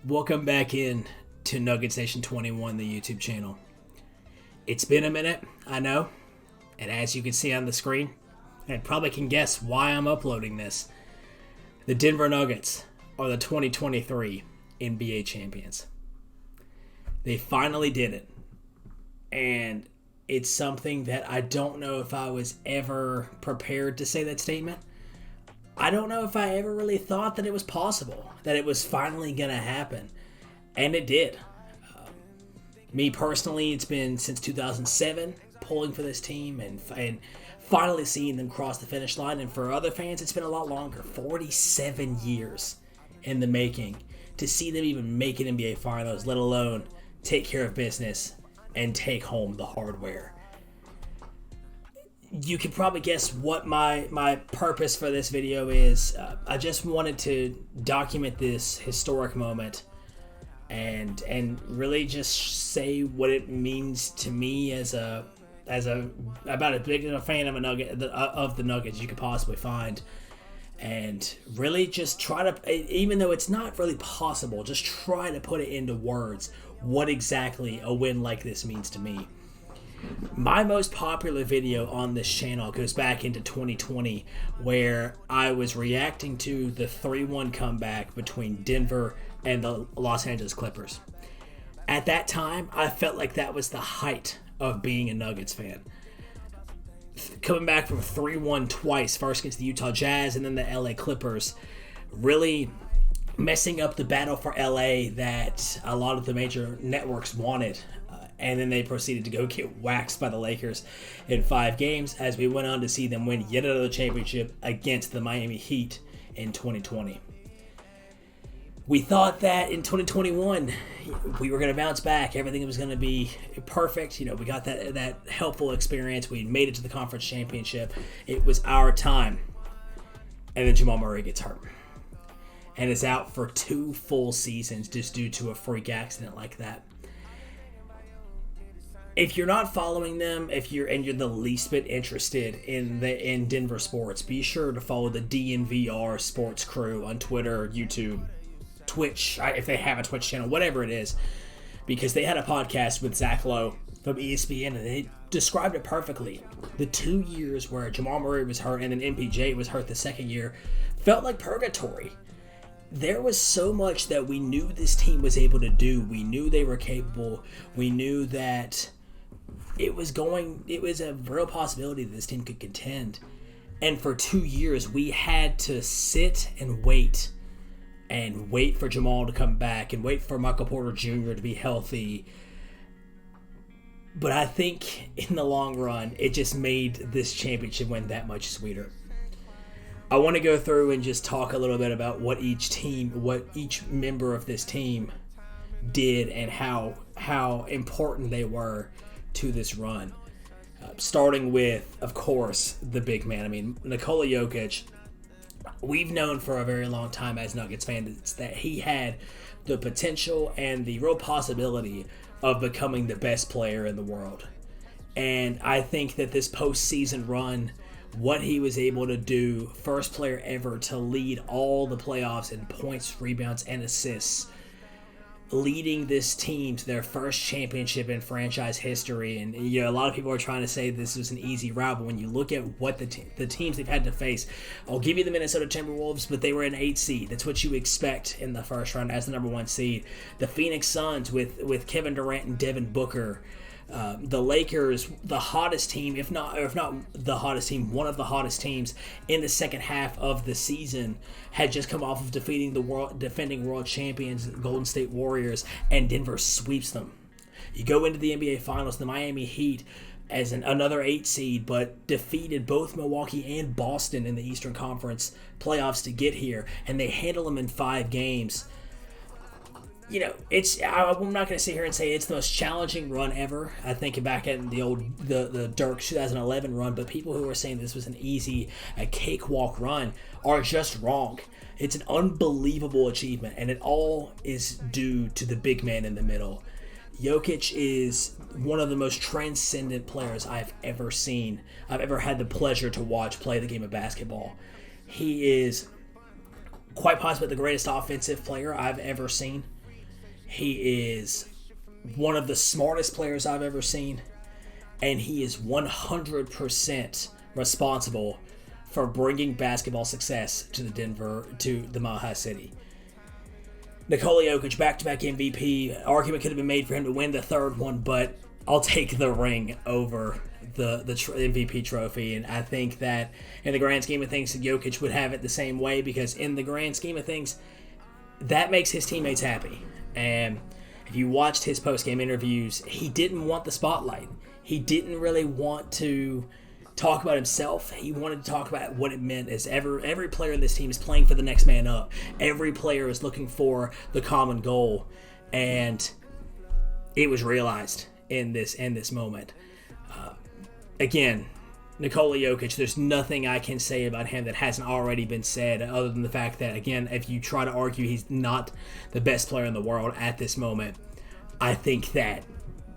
Welcome back in to Nugget Station 21, the YouTube channel. It's been a minute, I know, and as you can see on the screen, and probably can guess why I'm uploading this, the Denver Nuggets are the 2023 NBA champions. They finally did it, and it's something that I don't know if I was ever prepared to say that statement. I don't know if I ever really thought that it was possible, that it was finally going to happen. And it did. Me personally, it's been since 2007 pulling for this team and finally seeing them cross the finish line. And for other fans, it's been a lot longer, 47 years in the making to see them even make an NBA Finals, let alone take care of business and take home the hardware. You can probably guess what my purpose for this video is. I just wanted to document this historic moment and really just say what it means to me as about as big a fan of the Nuggets you could possibly find, and really just try to, even though it's not really possible, just try to put it into words what exactly a win like this means to me. My most popular video on this channel goes back into 2020, where I was reacting to the 3-1 comeback between Denver and the Los Angeles Clippers. At that time, I felt like that was the height of being a Nuggets fan. Coming back from 3-1 twice, first against the Utah Jazz and then the LA Clippers, really messing up the battle for LA that a lot of the major networks wanted. And then they proceeded to go get waxed by the Lakers in 5 games as we went on to see them win yet another championship against the Miami Heat in 2020. We thought that in 2021 we were going to bounce back. Everything was going to be perfect. You know, we got that helpful experience. We made it to the conference championship. It was our time. And then Jamal Murray gets hurt and is out for 2 full seasons just due to a freak accident like that. If you're not following them, if you're the least bit interested in Denver sports, be sure to follow the DNVR sports crew on Twitter, YouTube, Twitch, if they have a Twitch channel, whatever it is, because they had a podcast with Zach Lowe from ESPN, and they described it perfectly. The 2 years where Jamal Murray was hurt and then MPJ was hurt the second year felt like purgatory. There was so much that we knew this team was able to do. We knew they were capable. We knew that it was a real possibility that this team could contend. And for 2 years, we had to sit and wait for Jamal to come back and wait for Michael Porter Jr. to be healthy. But I think in the long run, it just made this championship win that much sweeter. I want to go through and just talk a little bit about what each member of this team did and how important they were to this run. Starting with, of course, the big man. I mean, Nikola Jokic, we've known for a very long time as Nuggets fans that he had the potential and the real possibility of becoming the best player in the world. And I think that this postseason run, what he was able to do, first player ever to lead all the playoffs in points, rebounds, and assists, leading this team to their first championship in franchise history. And a lot of people are trying to say this was an easy route, but when you look at what the teams they've had to face, I'll give you the Minnesota Timberwolves, but they were an 8 seed. That's what you expect in the first round as the number 1 seed. The Phoenix Suns with Kevin Durant and Devin Booker. The Lakers, the hottest team, if not the hottest team, one of the hottest teams in the second half of the season, had just come off of defeating the defending world champions, Golden State Warriors, and Denver sweeps them. You go into the NBA Finals, the Miami Heat as another 8 seed, but defeated both Milwaukee and Boston in the Eastern Conference playoffs to get here, and they handle them in 5 games. I'm not going to sit here and say it's the most challenging run ever. I think back at the Dirk 2011 run, but people who are saying this was a cakewalk run are just wrong. It's an unbelievable achievement, and it all is due to the big man in the middle. Jokic is one of the most transcendent players I've ever seen. I've ever had the pleasure to watch play the game of basketball. He is quite possibly the greatest offensive player I've ever seen. He is one of the smartest players I've ever seen, and he is 100% responsible for bringing basketball success to the Mile High City. Nikola Jokic, back-to-back MVP. Argument could have been made for him to win the third one, but I'll take the ring over the MVP trophy. And I think that in the grand scheme of things, Jokic would have it the same way, because in the grand scheme of things, that makes his teammates happy. And if you watched his post-game interviews, he didn't want the spotlight. He didn't really want to talk about himself. He wanted to talk about what it meant as every player in this team is playing for the next man up. Every player is looking for the common goal, and it was realized in this moment. Again, Nikola Jokic, there's nothing I can say about him that hasn't already been said, other than the fact that, again, if you try to argue he's not the best player in the world at this moment, I think that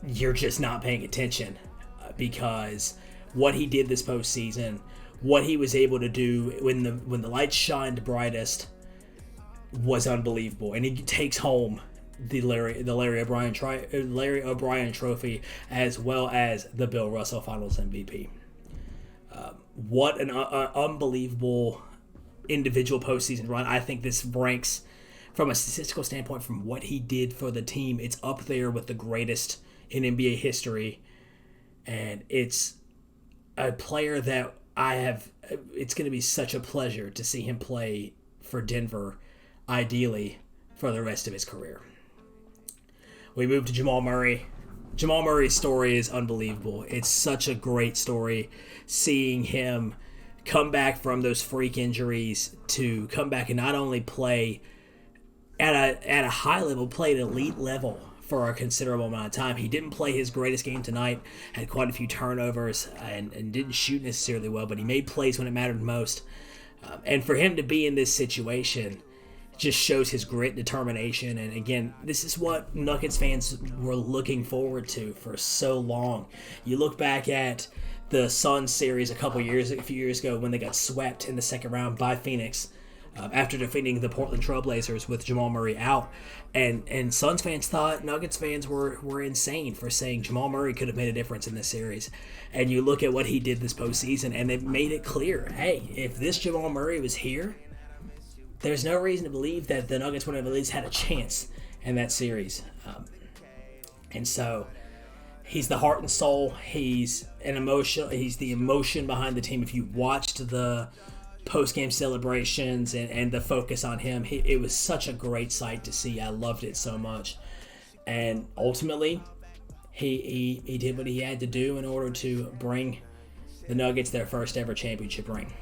you're just not paying attention, because what he did this postseason, what he was able to do when the lights shined brightest, was unbelievable. And he takes home the Larry O'Brien trophy, as well as the Bill Russell Finals MVP. What an unbelievable individual postseason run. I think this ranks, from a statistical standpoint, from what he did for the team, it's up there with the greatest in NBA history. And it's a player that it's going to be such a pleasure to see him play for Denver, ideally for the rest of his career. We move to Jamal Murray. Jamal Murray's story is unbelievable. It's such a great story, seeing him come back from those freak injuries to come back and not only play at a high level, play at elite level for a considerable amount of time. He didn't play his greatest game tonight, had quite a few turnovers, and didn't shoot necessarily well, but he made plays when it mattered most. And for him to be in this situation just shows his grit, determination, and again, this is what Nuggets fans were looking forward to for so long. You look back at the Suns series a few years ago, when they got swept in the second round by Phoenix, after defeating the Portland Trailblazers with Jamal Murray out. And Suns fans thought Nuggets fans were insane for saying Jamal Murray could have made a difference in this series. And you look at what he did this postseason, and it made it clear, hey, if this Jamal Murray was here, there's no reason to believe that the Nuggets would have at least had a chance in that series. And so he's the heart and soul. He's the emotion behind the team. If you watched the post-game celebrations and the focus on him, it was such a great sight to see. I loved it so much. And ultimately, he did what he had to do in order to bring the Nuggets their first ever championship ring.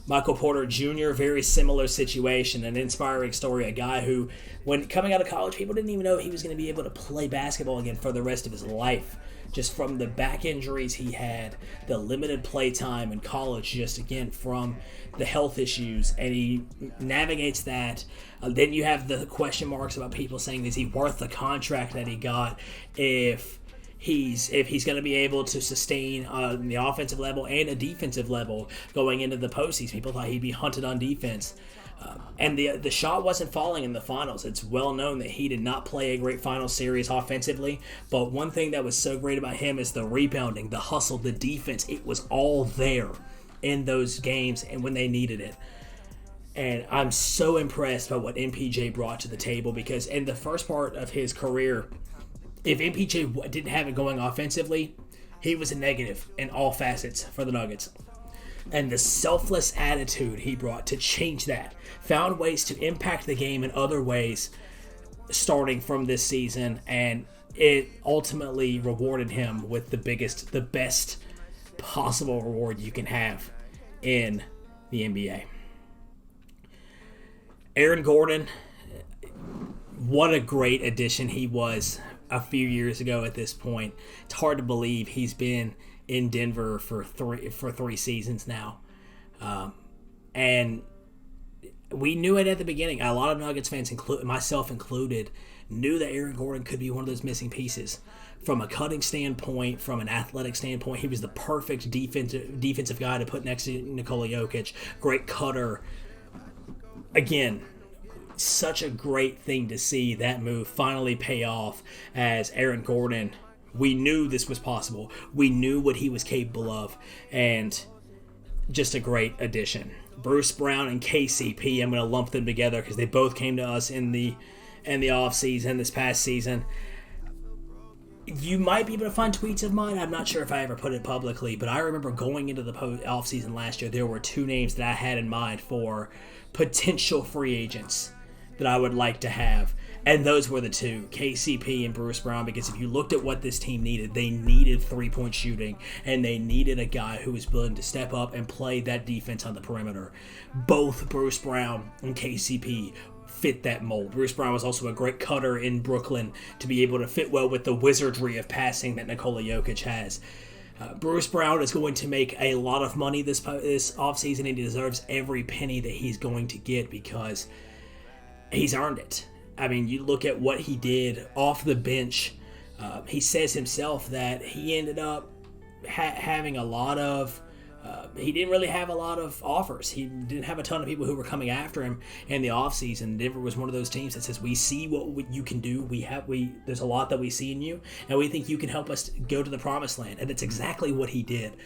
Michael Porter Jr., very similar situation, an inspiring story, a guy who, when coming out of college, people didn't even know he was going to be able to play basketball again for the rest of his life. Just from the back injuries he had, the limited play time in college, just again from the health issues, and he navigates that. Then you have the question marks about people saying, is he worth the contract that he got if he's going to be able to sustain the offensive level and a defensive level going into the postseason. People thought he'd be hunted on defense. And the shot wasn't falling in the finals. It's well known that he did not play a great final series offensively, but one thing that was so great about him is the rebounding, the hustle, the defense. It was all there in those games and when they needed it. And I'm so impressed by what MPJ brought to the table, because in the first part of his career, if MPJ didn't have it going offensively, he was a negative in all facets for the Nuggets. And the selfless attitude he brought to change that, found ways to impact the game in other ways starting from this season, and it ultimately rewarded him with the best possible reward you can have in the NBA. Aaron Gordon, what a great addition he was a few years ago at this point. It's hard to believe he's been in Denver for three seasons now. And we knew it at the beginning. A lot of Nuggets fans, myself included, knew that Aaron Gordon could be one of those missing pieces. From a cutting standpoint, from an athletic standpoint, he was the perfect defensive guy to put next to Nikola Jokic. Great cutter. Again, such a great thing to see that move finally pay off, as Aaron Gordon, we knew this was possible. We knew what he was capable of, and just a great addition. Bruce Brown and KCP, I'm going to lump them together because they both came to us in the offseason, this past season. You might be able to find tweets of mine. I'm not sure if I ever put it publicly, but I remember going into the offseason last year, there were 2 names that I had in mind for potential free agents that I would like to have. And those were the 2, KCP and Bruce Brown, because if you looked at what this team needed, they needed 3-point shooting, and they needed a guy who was willing to step up and play that defense on the perimeter. Both Bruce Brown and KCP fit that mold. Bruce Brown was also a great cutter in Brooklyn to be able to fit well with the wizardry of passing that Nikola Jokic has. Bruce Brown is going to make a lot of money this offseason, and he deserves every penny that he's going to get because he's earned it. I mean, you look at what he did off the bench. He says himself that he ended up having a lot of... he didn't really have a lot of offers. He didn't have a ton of people who were coming after him in the offseason. Denver was one of those teams that says, we see what you can do. There's a lot that we see in you, and we think you can help us go to the promised land. And that's exactly what he did.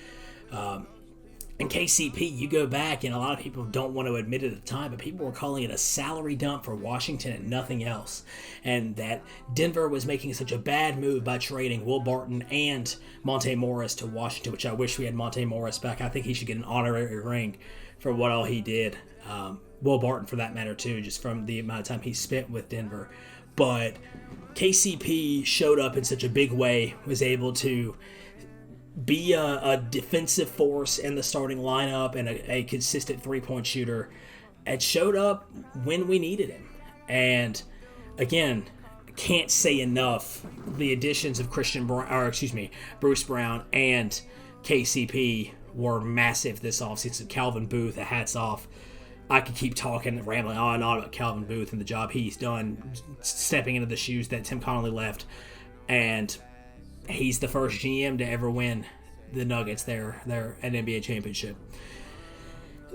And KCP, you go back, and a lot of people don't want to admit it at the time, but people were calling it a salary dump for Washington and nothing else. And that Denver was making such a bad move by trading Will Barton and Monte Morris to Washington, which I wish we had Monte Morris back. I think he should get an honorary ring for what all he did. Will Barton, for that matter, too, just from the amount of time he spent with Denver. But KCP showed up in such a big way, was able to be a defensive force in the starting lineup and a consistent 3-point shooter. It showed up when we needed him. And again, can't say enough. The additions of Bruce Brown and KCP were massive this offseason. Calvin Booth, hats off. I could keep talking and rambling on and on about Calvin Booth and the job he's done, stepping into the shoes that Tim Connolly left. And he's the first GM to ever win the Nuggets an NBA championship.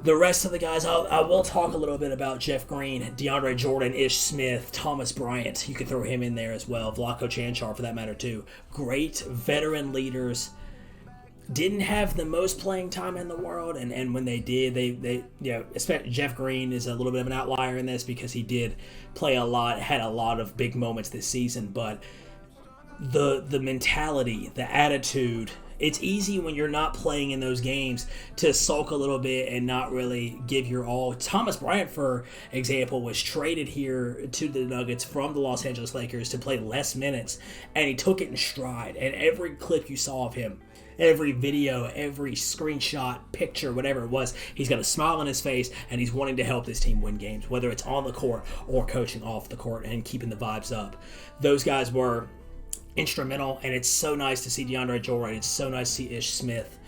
The rest of the guys, I will talk a little bit about Jeff Green, DeAndre Jordan, Ish Smith, Thomas Bryant. You could throw him in there as well. Vlatko Cancar, for that matter, too. Great veteran leaders. Didn't have the most playing time in the world, and when they did, they especially Jeff Green is a little bit of an outlier in this because he did play a lot, had a lot of big moments this season, but the mentality, the attitude, it's easy when you're not playing in those games to sulk a little bit and not really give your all. Thomas Bryant, for example, was traded here to the Nuggets from the Los Angeles Lakers to play less minutes, and he took it in stride. And every clip you saw of him, every video, every screenshot, picture, whatever it was, he's got a smile on his face, and he's wanting to help this team win games, whether it's on the court or coaching off the court and keeping the vibes up. Those guys were instrumental, and it's so nice to see DeAndre Jordan. It's so nice to see Ish Smith,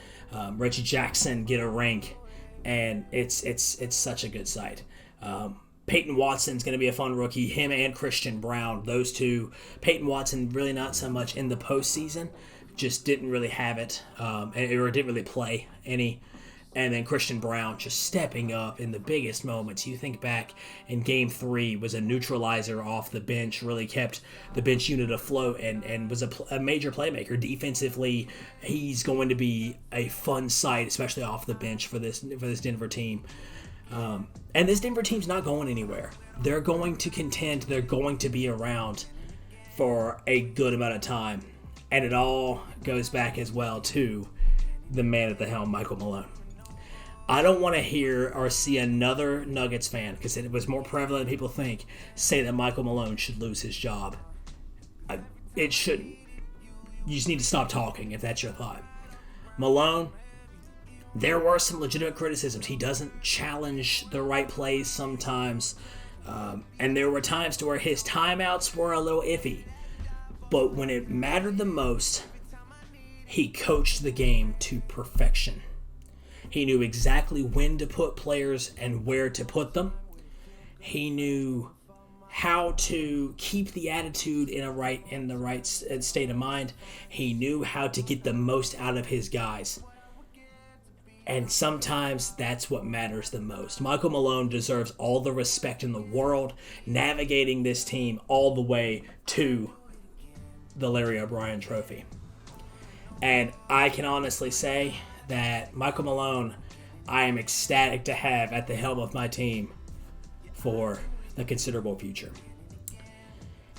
Reggie Jackson get a ring, and it's such a good sight. Peyton Watson's going to be a fun rookie. Him and Christian Brown, those two. Peyton Watson really not so much in the postseason, just didn't really have it, or didn't really play any. And then Christian Brown just stepping up in the biggest moments. You think back in Game 3, was a neutralizer off the bench, really kept the bench unit afloat, and was a major playmaker. Defensively, he's going to be a fun sight, especially off the bench for this Denver team. And this Denver team's not going anywhere. They're going to contend. They're going to be around for a good amount of time. And it all goes back as well to the man at the helm, Michael Malone. I don't want to hear or see another Nuggets fan, because it was more prevalent than people think, say that Michael Malone should lose his job. It shouldn't. You just need to stop talking if that's your thought. Malone, there were some legitimate criticisms. He doesn't challenge the right plays sometimes. And there were times to where his timeouts were a little iffy. But when it mattered the most, he coached the game to perfection. He knew exactly when to put players and where to put them. He knew how to keep the attitude in the right state of mind. He knew how to get the most out of his guys. And sometimes that's what matters the most. Michael Malone deserves all the respect in the world, navigating this team all the way to the Larry O'Brien Trophy. And I can honestly say that Michael Malone, I am ecstatic to have at the helm of my team for the considerable future.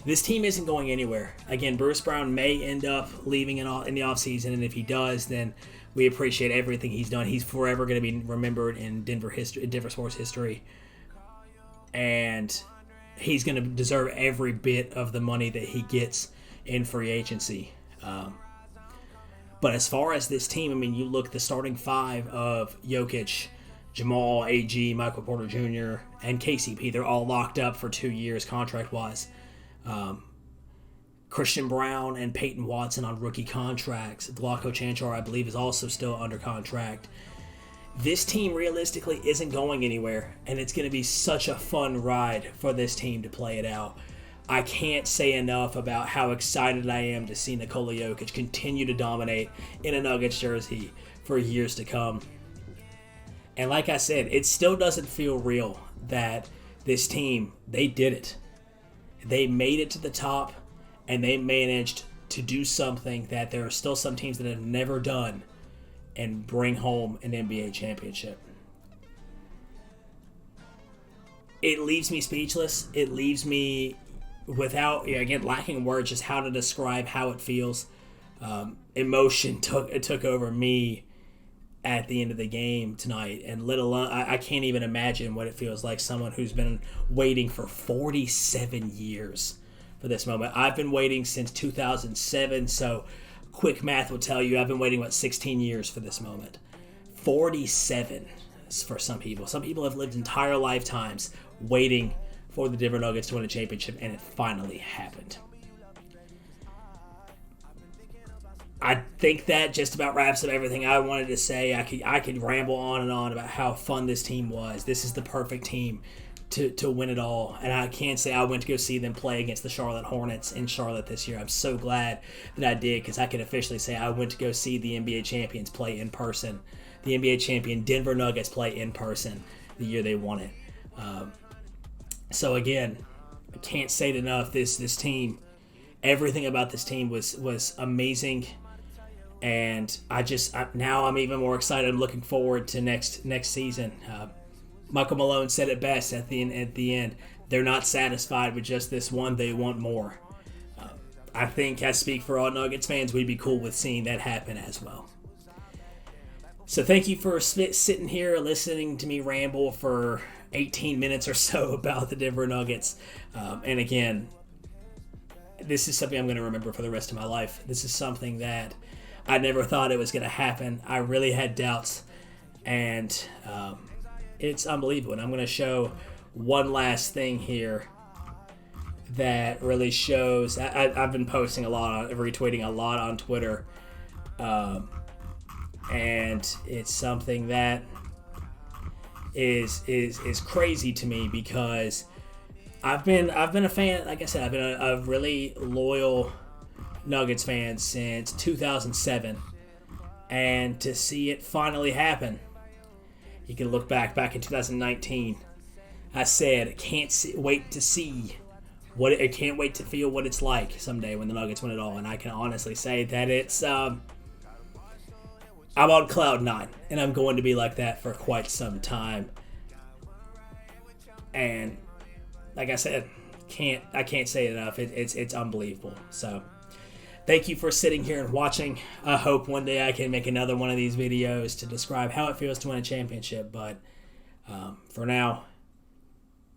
This team isn't going anywhere. Again, Bruce Brown may end up leaving in the offseason, and if he does, then we appreciate everything he's done. He's forever going to be remembered in Denver sports history, and he's going to deserve every bit of the money that he gets in free agency. But as far as this team, I mean, you look at the starting five of Jokic, Jamal, AG, Michael Porter Jr., and KCP. They're all locked up for 2 years contract-wise. Christian Brown and Peyton Watson on rookie contracts. Vlatko Cancar, I believe, is also still under contract. This team realistically isn't going anywhere, and it's going to be such a fun ride for this team to play it out. I can't say enough about how excited I am to see Nikola Jokic continue to dominate in a Nuggets jersey for years to come. And like I said, it still doesn't feel real that this team, they did it. They made it to the top, and they managed to do something that there are still some teams that have never done and bring home an NBA championship. It leaves me speechless. It leaves me without, again, lacking words just how to describe how it feels. Emotion took over me at the end of the game tonight, and let alone I can't even imagine what it feels like, someone who's been waiting for 47 years for this moment. I've been waiting since 2007, so quick math will tell you I've been waiting 16 years for this moment. 47 for some people. Some people have lived entire lifetimes waiting for the Denver Nuggets to win a championship, and it finally happened. I think that just about wraps up everything I wanted to say. I could ramble on and on about how fun this team was. This is the perfect team to win it all. And I can say I went to go see them play against the Charlotte Hornets in Charlotte this year. I'm so glad that I did, because I can officially say I went to go see the NBA champions play in person. The NBA champion Denver Nuggets play in person the year they won it. So again, I can't say it enough. This team, everything about this team was amazing. And now I'm even more excited. I'm looking forward to next season. Michael Malone said it best at the end. They're not satisfied with just this one. They want more. I think I speak for all Nuggets fans. We'd be cool with seeing that happen as well. So thank you for sitting here listening to me ramble for 18 minutes or so about the Denver Nuggets. And again, this is something I'm going to remember for the rest of my life. This is something that I never thought it was going to happen. I really had doubts, and it's unbelievable. And I'm going to show one last thing here that really shows. I've been posting a lot, retweeting a lot on Twitter, and it's something that is crazy to me, because I've been a fan. Like I said, I've been a really loyal Nuggets fan since 2007, and to see it finally happen, you can look back in 2019. I said I can't wait to see I can't wait to feel what it's like someday when the Nuggets win it all, and I can honestly say that it's I'm on cloud 9, and I'm going to be like that for quite some time. And like I said, I can't say it enough. It's unbelievable. So thank you for sitting here and watching. I hope one day I can make another one of these videos to describe how it feels to win a championship. But for now,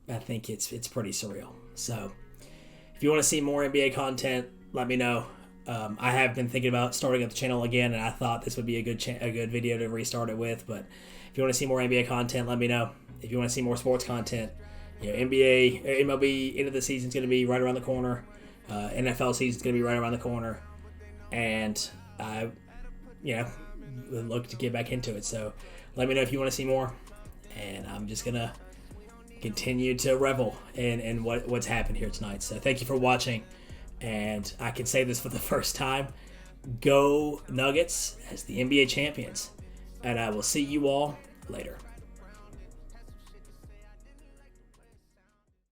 I think it's pretty surreal. So if you want to see more NBA content, let me know. I have been thinking about starting up the channel again, and I thought this would be a good video to restart it with. But if you want to see more NBA content, let me know. If you want to see more sports content, NBA, MLB end of the season is going to be right around the corner. NFL season is going to be right around the corner, and I, would look to get back into it. So let me know if you want to see more, and I'm just gonna continue to revel in what's happened here tonight. So thank you for watching, and I can say this for the first time: go Nuggets as the NBA champions, and I will see you all later.